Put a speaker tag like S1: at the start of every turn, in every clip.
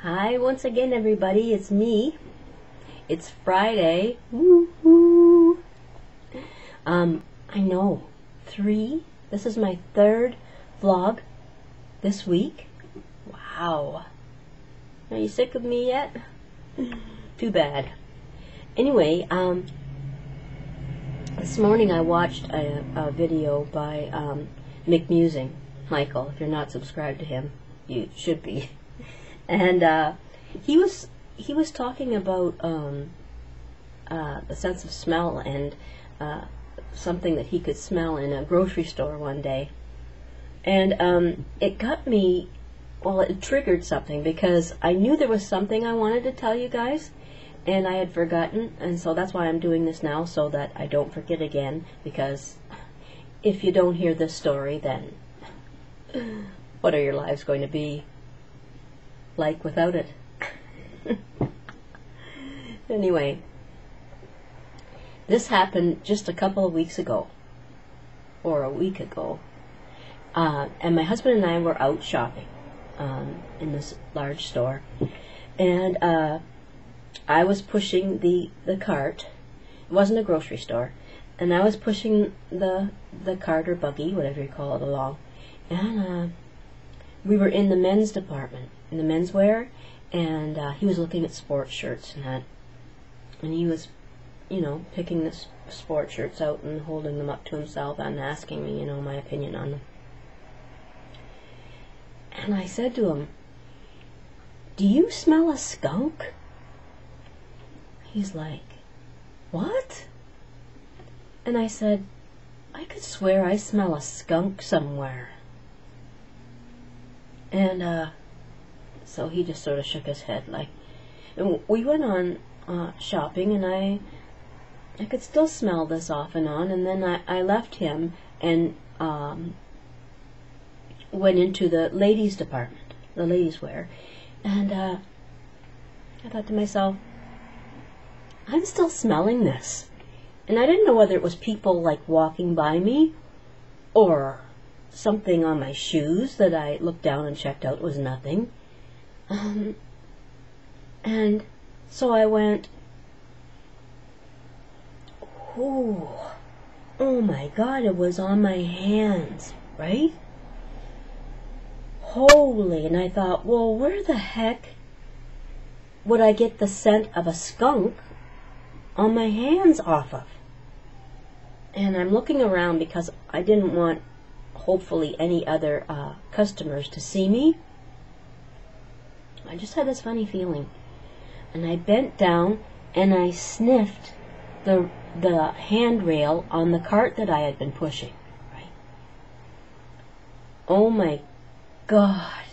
S1: Hi once again, everybody. It's me. It's Friday. Woo-hoo. I know. 3. This is my 3rd vlog this week. Wow. Are you sick of me yet? Too bad. Anyway, this morning I watched a video by McMusing, Michael. If you're not subscribed to him, you should be. And he was talking about the sense of smell and something that he could smell in a grocery store one day. And it got me, well, it triggered something because I knew there was something I wanted to tell you guys, and I had forgotten, and so that's why I'm doing this now, so that I don't forget again, because if you don't hear this story, then what are your lives going to be like without it? Anyway, this happened just a couple of weeks ago, or a week ago, and my husband and I were out shopping in this large store, and I was pushing the cart. It wasn't a grocery store, and I was pushing the cart or buggy, whatever you call it, along, and we were in the men's department, in the menswear, and he was looking at sports shirts and that, and he was, picking the sports shirts out and holding them up to himself and asking me, my opinion on them. And I said to him, "Do you smell a skunk?" He's like, "What?" And I said, "I could swear I smell a skunk somewhere." And so he just sort of shook his head, like, and we went on shopping, and I could still smell this off and on, and then I left him and went into the ladies' department, the ladies' wear, and I thought to myself, I'm still smelling this. And I didn't know whether it was people like walking by me or something on my shoes that I looked down and checked out. It was nothing. And so I went, oh my God, it was on my hands, right? Holy, and I thought, well, where the heck would I get the scent of a skunk on my hands off of? And I'm looking around because I didn't want, hopefully, any other customers to see me. I just had this funny feeling, and I bent down and I sniffed the handrail on the cart that I had been pushing. Right? Oh my God!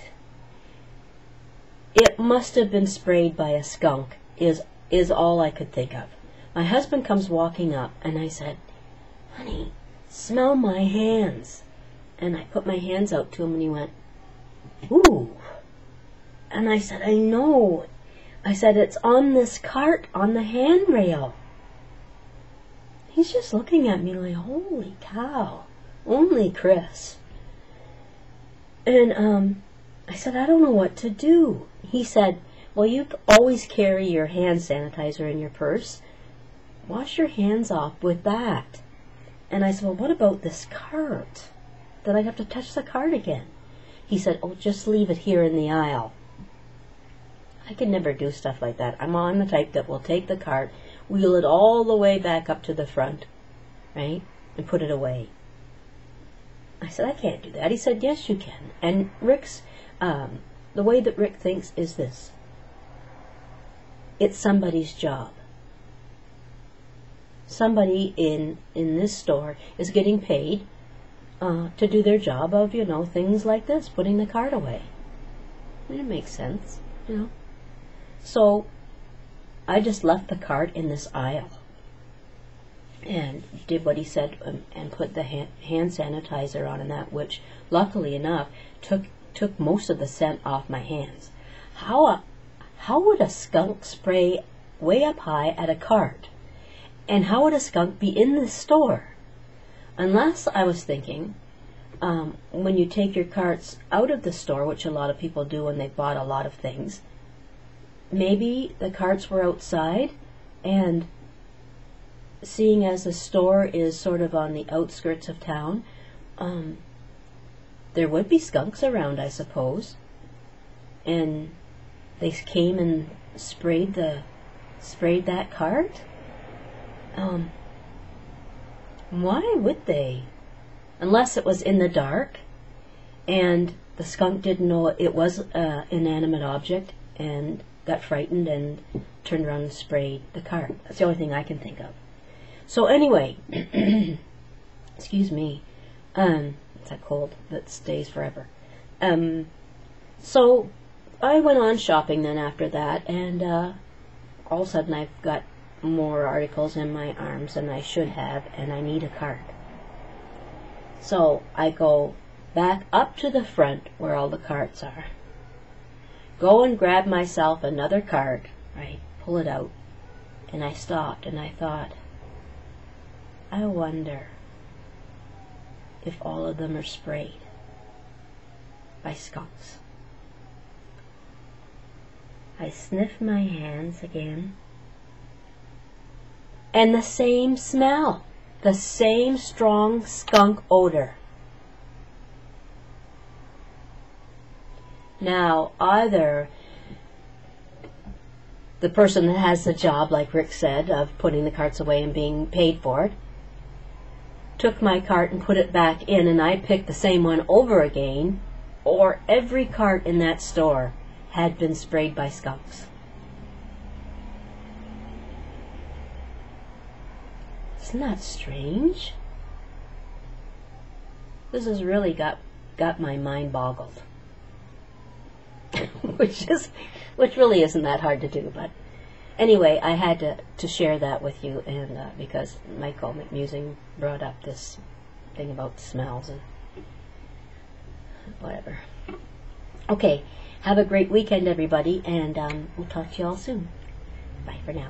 S1: It must have been sprayed by a skunk. Is all I could think of. My husband comes walking up, and I said, "Honey, smell my hands." And I put my hands out to him, and he went, "Ooh." And I said, "I know." I said, "It's on this cart, on the handrail." He's just looking at me like, holy cow, only Chris. And I said, "I don't know what to do." He said, "Well, you always carry your hand sanitizer in your purse. Wash your hands off with that." And I said, "Well, what about this cart? Then I'd have to touch the cart again." He said, "Oh, just leave it here in the aisle." I could never do stuff like that. I'm the type that will take the cart, wheel it all the way back up to the front, right, and put it away. I said, "I can't do that." He said, "Yes, you can." And Rick's, the way that Rick thinks is this: it's somebody's job. Somebody in this store is getting paid to do their job of, things like this, putting the cart away. And it makes sense, So I just left the cart in this aisle and did what he said, and put the hand sanitizer on, and that, which luckily enough took most of the scent off my hands. How would a skunk spray way up high at a cart? And how would a skunk be in the store? Unless, I was thinking, when you take your carts out of the store, which a lot of people do when they've bought a lot of things, maybe the carts were outside, and seeing as the store is sort of on the outskirts of town, there would be skunks around, I suppose. And they came and sprayed that cart. Why would they? Unless it was in the dark and the skunk didn't know it was an inanimate object and got frightened and turned around and sprayed the cart. That's the only thing I can think of. So anyway, excuse me, it's that cold that stays forever. So I went on shopping then after that, and all of a sudden I've got more articles in my arms than I should have, and I need a cart. So I go back up to the front where all the carts are, go and grab myself another cart, right, pull it out, and I stopped and I thought, I wonder if all of them are sprayed by skunks. I sniffed my hands again, and the same smell, the same strong skunk odor. Now, either the person that has the job, like Rick said, of putting the carts away and being paid for it, took my cart and put it back in, and I picked the same one over again, or every cart in that store had been sprayed by skunks. Isn't that strange? This has really got my mind boggled. which really isn't that hard to do, but anyway, I had to share that with you, and because Michael McMusing brought up this thing about smells and whatever. Okay, have a great weekend, everybody, and we'll talk to you all soon. Bye for now.